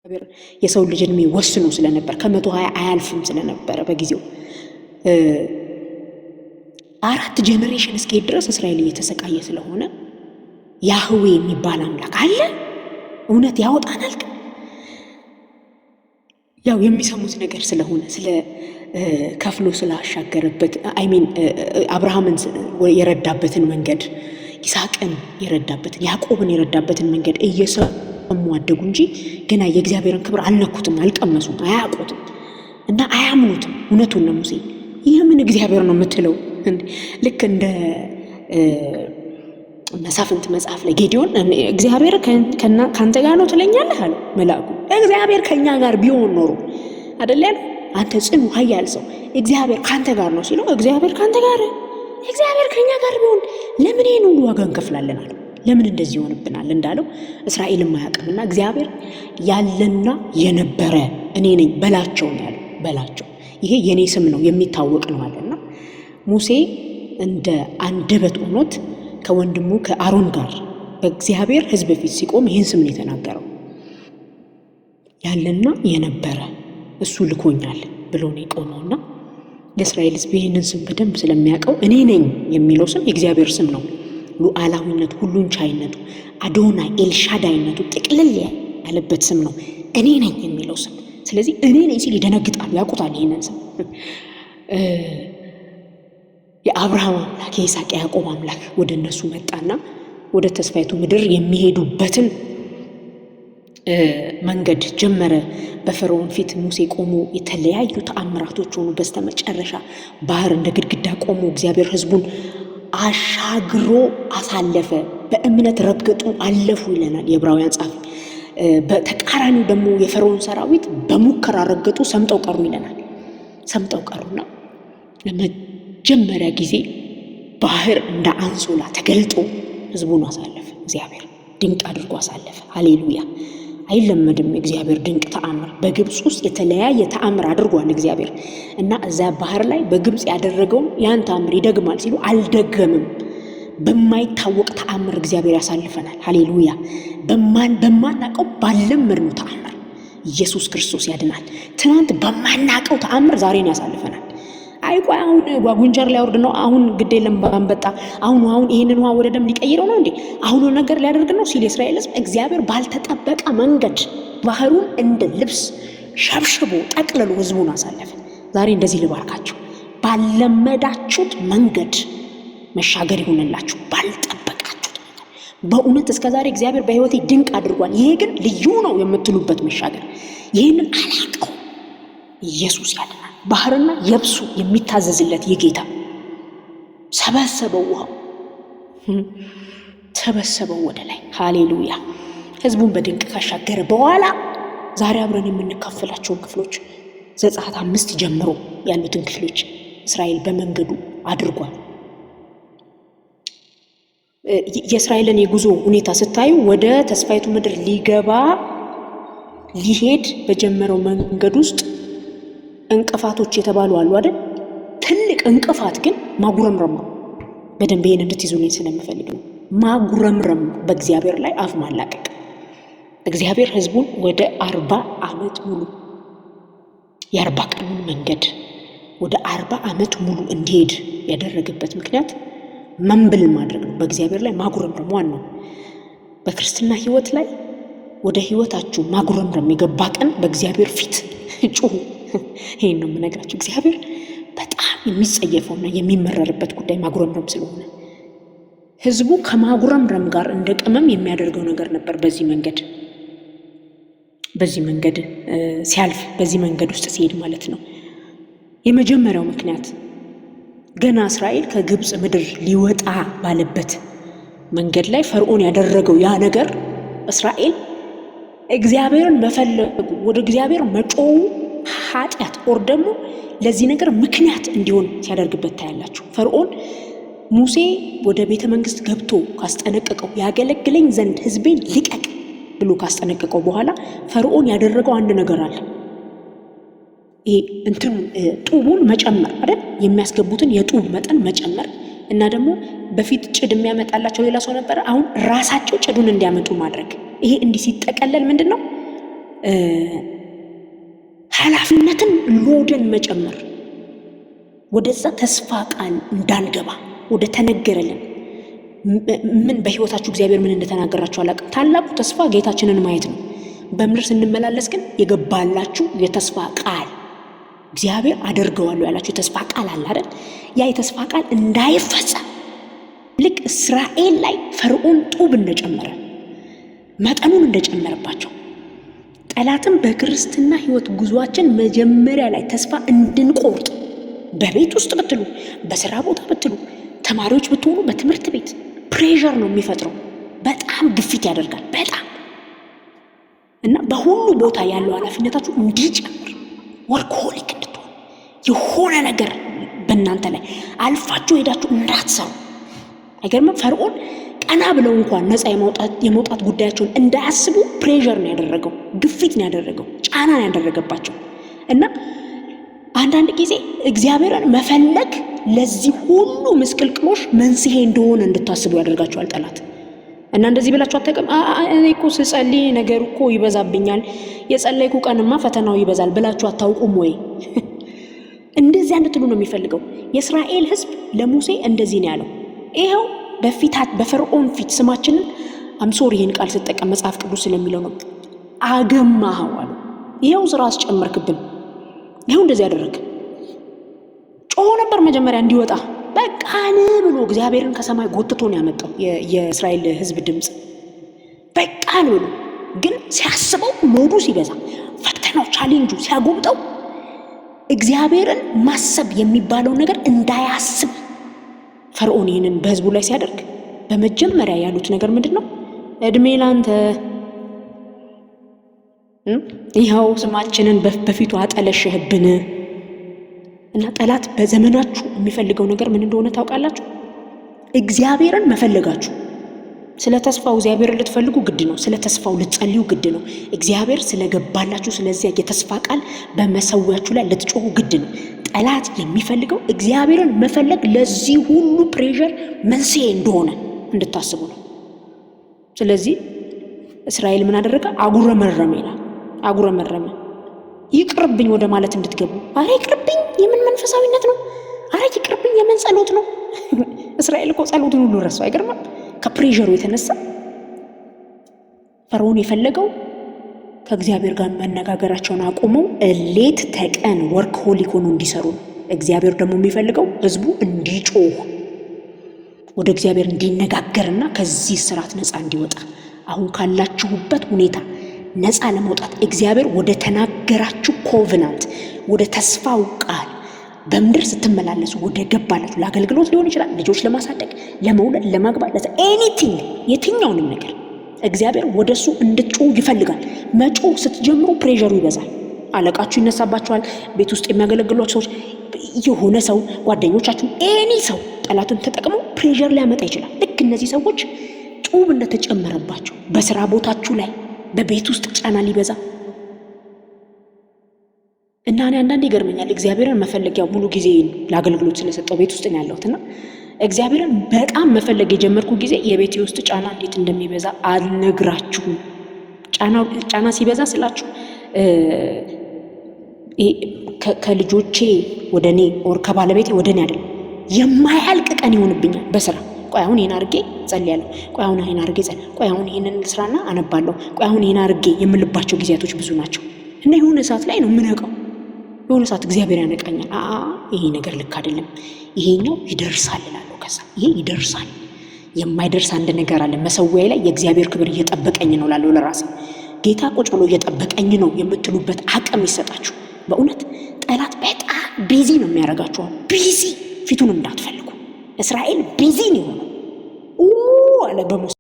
እግዚአብሔር የሰው ልጅ እድሜ ወስኖ ስለነበር ከ120 አያልፍም ስለነበረ በጊዜው 4 ጄኔሬሽን እስኪሄድ ድረስ እስራኤል እየተሰቃየ ስለሆነ ያህዌ የሚባል አምላክ አለ እውነት ያወጣናል። ያው የሚሰሙት ነገር ስለሆነ ስለ ከፍሎ ስላሻገረበት አብርሃምን የረዳበትን መንገድ ይስሐቅን የረዳበትን ያዕቆብን የረዳበትን መንገድ እየሰሙ አደጉ እንጂ ገና የእግዚአብሔርን ክብር አልነኩትም፣ አልቀመሱም፣ አያውቁትም እና አያምኑትም። እውነቱን ነው ሙሴ ይህ ምን እግዚአብሔር ነው የምትለው? ልክ እንደ መሳፍንት መጽሐፍ ላይ ጌዲዮን እግዚአብሔር ካንተ ጋር ነው ትለኛለህ አለ መልአኩ። እግዚአብሔር ከኛ ጋር ቢሆን ኖሮ አይደል ያለው አንተ ጽኑ ኃያል ሰው እግዚአብሔር ካንተ ጋር ነው ሲለው እግዚአብሔር ካንተ ጋር እግዚአብሔር ከኛ ጋር ቢሆን ለምን ይሄን ሁሉ ዋጋ እንከፍላለን አለ። ለምን እንደዚህ ይሆንብናል እንዳለው እስራኤልም አያውቅምና እግዚአብሔር ያለና የነበረ እኔ ነኝ በላቸው ነው ያለው። በላቸው ይሄ የኔ ስም ነው የሚታወቅ ነው አለና ሙሴ እንደ አንደበት ሆኖት ከወንድሙ ከአሮን ጋር በእግዚአብሔር ሕዝብ ፊት ሲቆም ይህን ስም ነው የተናገረው። ያለና የነበረ እሱ ልኮኛል ብሎ ነው የቆመውና የእስራኤል ሕዝብ ይህንን ስም በደንብ ስለሚያውቀው እኔ ነኝ የሚለው ስም የእግዚአብሔር ስም ነው። ሉዓላዊነቱ፣ ሁሉን ቻይነቱ፣ አዶናይ ኤልሻዳይነቱ ጥቅልል ያለበት ስም ነው እኔ ነኝ የሚለው ስም። ስለዚህ እኔ ነኝ ሲል ይደነግጣሉ፣ ያውቁታል ይህንን ስም። የአብርሃም አምላክ የይስሐቅ ያዕቆብ አምላክ ወደ እነሱ መጣና ወደ ተስፋይቱ ምድር የሚሄዱበትን መንገድ ጀመረ። በፈርዖን ፊት ሙሴ ቆሞ የተለያዩ ተአምራቶች ሆኑ። በስተመጨረሻ ባህር እንደ ግድግዳ ቆሞ እግዚአብሔር ሕዝቡን አሻግሮ አሳለፈ። በእምነት ረገጡ አለፉ ይለናል የዕብራውያን ጻፊ። በተቃራኒው ደግሞ የፈርዖን ሰራዊት በሙከራ ረገጡ ሰምጠው ቀሩ ይለናል። ሰምጠው ቀሩና ለመጀመሪያ ጊዜ ባህር እንደ አንሶላ ተገልጦ ሕዝቡን አሳለፈ። እግዚአብሔር ድንቅ አድርጎ አሳለፈ። ሃሌሉያ! አይለመድም እግዚአብሔር ድንቅ ተአምር። በግብፅ ውስጥ የተለያየ ተአምር አድርጓል እግዚአብሔር እና እዛ ባህር ላይ በግብፅ ያደረገውን ያን ተአምር ይደግማል ሲሉ አልደገምም። በማይታወቅ ተአምር እግዚአብሔር ያሳልፈናል። ሃሌሉያ! በማናቀው ባልለመድነው ተአምር ኢየሱስ ክርስቶስ ያድናል። ትናንት በማናቀው ተአምር ዛሬን ያሳልፈናል። አይቆይ አሁን ጓጉንቸር ላይ ወርድ ነው አሁን ግድ የለም ባንበጣ አሁን ይሄንን ውሃ ወደ ደም ሊቀይረው ነው እንዴ አሁን ነገር ሊያደርግ ነው ሲል የእስራኤል ሕዝብ እግዚአብሔር ባልተጠበቀ መንገድ ባህሩን እንደ ልብስ ሸብሽቦ ጠቅልሎ ሕዝቡን አሳለፈ። ዛሬ እንደዚህ ልባርካችሁ፣ ባለመዳችሁት መንገድ መሻገር ይሆንላችሁ። ባልጠበቃችሁት በእውነት እስከዛሬ እግዚአብሔር በሕይወቴ ድንቅ አድርጓል፣ ይሄ ግን ልዩ ነው የምትሉበት መሻገር ይሄንን አላቀው ኢየሱስ ያድናል። ባህርና የብሱ የሚታዘዝለት የጌታ ሰበሰበው፣ ውሃው ሰበሰበው ወደ ላይ። ሃሌሉያ! ሕዝቡን በድንቅ ካሻገረ በኋላ ዛሬ አብረን የምንካፈላቸውን ክፍሎች ዘጸአት 5 ጀምሮ ያሉትን ክፍሎች እስራኤል በመንገዱ አድርጓል። የእስራኤልን የጉዞ ሁኔታ ስታዩ ወደ ተስፋይቱ ምድር ሊሄድ በጀመረው መንገድ ውስጥ እንቅፋቶች የተባሉ አሉ አይደል? ትልቅ እንቅፋት ግን ማጉረምረም ነው። በደንብ ይሄን እንድትይዙልኝ ስለምፈልግ ነው። ማጉረምረም፣ በእግዚአብሔር ላይ አፍ ማላቀቅ። እግዚአብሔር ሕዝቡን ወደ 40 ዓመት ሙሉ የ40 ቀኑን መንገድ ወደ 40 ዓመት ሙሉ እንዲሄድ ያደረገበት ምክንያት መንብል ማድረግ ነው። በእግዚአብሔር ላይ ማጉረምረም ዋናው። በክርስትና ሕይወት ላይ ወደ ሕይወታችሁ ማጉረምረም የገባ ቀን በእግዚአብሔር ፊት ጩሁ። ይሄን ነው የምነግራችሁ። እግዚአብሔር በጣም የሚጸየፈውና የሚመረርበት ጉዳይ ማጉረምረም ስለሆነ ሕዝቡ ከማጉረምረም ጋር እንደ ቅመም የሚያደርገው ነገር ነበር። በዚህ መንገድ ሲያልፍ፣ በዚህ መንገድ ውስጥ ሲሄድ ማለት ነው። የመጀመሪያው ምክንያት ገና እስራኤል ከግብፅ ምድር ሊወጣ ባለበት መንገድ ላይ ፈርዖን ያደረገው ያ ነገር እስራኤል እግዚአብሔርን መፈለጉ ወደ እግዚአብሔር መጮው ኃጢአት ኦር ደግሞ ለዚህ ነገር ምክንያት እንዲሆን ሲያደርግበት ታያላችሁ። ፈርዖን ሙሴ ወደ ቤተ መንግስት ገብቶ ካስጠነቀቀው ያገለግለኝ ዘንድ ሕዝቤን ልቀቅ ብሎ ካስጠነቀቀው በኋላ ፈርዖን ያደረገው አንድ ነገር አለ። ይሄ ጡቡን መጨመር አይደል? የሚያስገቡትን የጡብ መጠን መጨመር እና ደግሞ በፊት ጭድ የሚያመጣላቸው ሌላ ሰው ነበር። አሁን ራሳቸው ጭዱን እንዲያመጡ ማድረግ። ይሄ እንዲህ ሲጠቀለል ምንድነው ኃላፊነትን ሎድን መጨመር፣ ወደዛ ተስፋ ቃል እንዳንገባ ወደ ተነገረልን ምን በህይወታችሁ እግዚአብሔር ምን እንደተናገራችሁ አላውቅም። ታላቁ ተስፋ ጌታችንን ማየት ነው። በምድር ስንመላለስ ግን የገባላችሁ የተስፋ ቃል እግዚአብሔር አደርገዋለሁ ያላችሁ የተስፋ ቃል አለ አይደል? ያ የተስፋ ቃል እንዳይፈጸም ልክ እስራኤል ላይ ፈርዖን ጡብ እንደጨመረ መጠኑን እንደጨመረባቸው ጠላትም በክርስትና ህይወት ጉዟችን መጀመሪያ ላይ ተስፋ እንድንቆርጥ በቤት ውስጥ ብትሉ፣ በስራ ቦታ ብትሉ፣ ተማሪዎች ብትሆኑ በትምህርት ቤት ፕሬሸር ነው የሚፈጥረው። በጣም ግፊት ያደርጋል በጣም እና በሁሉ ቦታ ያለው ኃላፊነታችሁ እንዲጨምር ወርክሆሊክ እንድትሆኑ የሆነ ነገር በእናንተ ላይ አልፋችሁ ሄዳችሁ እንዳትሰሩ። አይገርምም? ፈርዖን ቀና ብለው እንኳን ነፃ የመውጣት ጉዳያቸውን እንዳያስቡ ፕሬሸር ነው ያደረገው፣ ግፊት ነው ያደረገው፣ ጫና ነው ያደረገባቸው። እና አንዳንድ ጊዜ እግዚአብሔርን መፈለግ ለዚህ ሁሉ ምስቅልቅሎሽ መንስኤ እንደሆነ እንድታስቡ ያደርጋቸዋል ጠላት። እና እንደዚህ ብላችሁ አታውቅም? እኔ እኮ ስጸልይ ነገር እኮ ይበዛብኛል፣ የጸለይኩ ቀንማ ፈተናው ይበዛል ብላችሁ አታውቁም ወይ? እንደዚህ እንድትሉ ነው የሚፈልገው። የእስራኤል ህዝብ ለሙሴ እንደዚህ ነው ያለው። ይሄው በፈርዖን ፊት ስማችንን አምሶር ይህን ቃል ስጠቀም መጽሐፍ ቅዱስ ስለሚለው ነው አገማኸው አሉ። ይሄው ስራ አስጨመርክብን። ይሄው እንደዚህ ያደረግ ጮሆ ነበር መጀመሪያ እንዲወጣ በቃን ብሎ እግዚአብሔርን ከሰማይ ጎትቶ ነው ያመጣው የእስራኤል ህዝብ ድምጽ በቃን ብሎ። ግን ሲያስበው ሞዱ ሲበዛ ፈተናው ቻሌንጁ ሲያጎብጠው እግዚአብሔርን ማሰብ የሚባለው ነገር እንዳያስብ ፈርዖን ይህንን በህዝቡ ላይ ሲያደርግ በመጀመሪያ ያሉት ነገር ምንድነው? እድሜ ላንተ፣ ይኸው ስማችንን በፊቱ አጠለሸህብን። እና ጠላት በዘመናችሁ የሚፈልገው ነገር ምን እንደሆነ ታውቃላችሁ? እግዚአብሔርን መፈለጋችሁ። ስለ ተስፋው እግዚአብሔርን ልትፈልጉ ግድ ነው። ስለ ተስፋው ልትጸልዩ ግድ ነው። እግዚአብሔር ስለገባላችሁ ስለዚያ የተስፋ ቃል በመሰዊያችሁ ላይ ልትጮሁ ግድ ነው። ጠላት የሚፈልገው እግዚአብሔርን መፈለግ ለዚህ ሁሉ ፕሬሸር መንስኤ እንደሆነ እንድታስቡ ነው። ስለዚህ እስራኤል ምን አደረገ? አጉረመረመ ይላል። አጉረመረመ ይቅርብኝ ወደ ማለት እንድትገቡ። አረ ይቅርብኝ የምን መንፈሳዊነት ነው? አረ ይቅርብኝ የምን ጸሎት ነው? እስራኤል እኮ ጸሎትን ሁሉ ረሳው። አይገርምም? ከፕሬሸሩ የተነሳ ፈርዖን የፈለገው ከእግዚአብሔር ጋር መነጋገራቸውን አቆመው ሌት ተቀን ወርክሆሊክ ሆኖ እንዲሰሩ ነው። እግዚአብሔር ደግሞ የሚፈልገው ህዝቡ እንዲጮህ ወደ እግዚአብሔር እንዲነጋገርና ከዚህ ስርዓት ነፃ እንዲወጣ አሁን ካላችሁበት ሁኔታ ነፃ ለመውጣት እግዚአብሔር ወደ ተናገራችሁ ኮቨናንት ወደ ተስፋው ቃል በምድር ስትመላለሱ ወደ ገባላችሁ ለአገልግሎት ሊሆን ይችላል፣ ልጆች ለማሳደግ፣ ለመውለድ፣ ለማግባት፣ ኤኒቲንግ የትኛውንም ነገር እግዚአብሔር ወደሱ እንድትጮሁ ይፈልጋል። መጮህ ስትጀምሩ ፕሬሸሩ ይበዛል። አለቃችሁ ይነሳባችኋል። ቤት ውስጥ የሚያገለግሏችሁ ሰዎች፣ የሆነ ሰው፣ ጓደኞቻችሁ፣ ኤኒ ሰው ጠላትን ተጠቅሞ ፕሬሸር ሊያመጣ ይችላል። ልክ እነዚህ ሰዎች ጡብ እንደተጨመረባቸው በስራ ቦታችሁ ላይ በቤት ውስጥ ጫና ሊበዛ እና እኔ አንዳንዴ ይገርመኛል እግዚአብሔርን መፈለጊያው ሙሉ ጊዜ ለአገልግሎት ስለሰጠው ቤት ውስጥ ነው ያለሁትና እግዚአብሔርን በጣም መፈለግ የጀመርኩ ጊዜ የቤቴ ውስጥ ጫና እንዴት እንደሚበዛ አልነግራችሁም። ጫና ሲበዛ ስላችሁ ከልጆቼ ወደኔ ኦር ከባለቤቴ ወደኔ አይደለም፣ የማያልቅ ቀን ይሆንብኛል በስራ። ቆይ አሁን ይሄን አርጌ ጸልያለሁ፣ ቆይ አሁን ይሄን አርጌ ጸልያለሁ፣ ቆይ አሁን ይሄንን ስራና አነባለሁ፣ ቆይ አሁን ይሄን አርጌ የምልባቸው ጊዜያቶች ብዙ ናቸው እና የሆነ ሰዓት ላይ ነው የምነቃው። የሆነ ሰዓት እግዚአብሔር ያነቃኛል። ይሄ ነገር ልክ አይደለም፣ ይሄኛው ይደርሳል እላለሁ። ከዛ ይሄ ይደርሳል። የማይደርስ አንድ ነገር አለ መሰዊያዬ ላይ የእግዚአብሔር ክብር እየጠበቀኝ ነው እላለሁ ለራሴ። ጌታ ቁጭ ብሎ እየጠበቀኝ ነው የምትሉበት አቅም ይሰጣችሁ። በእውነት ጠላት በጣም ቢዚ ነው የሚያደርጋችሁ። ቢዚ ፊቱን እንዳትፈልጉ። እስራኤል ቢዚ ነው የሆነው አለ በሙሴ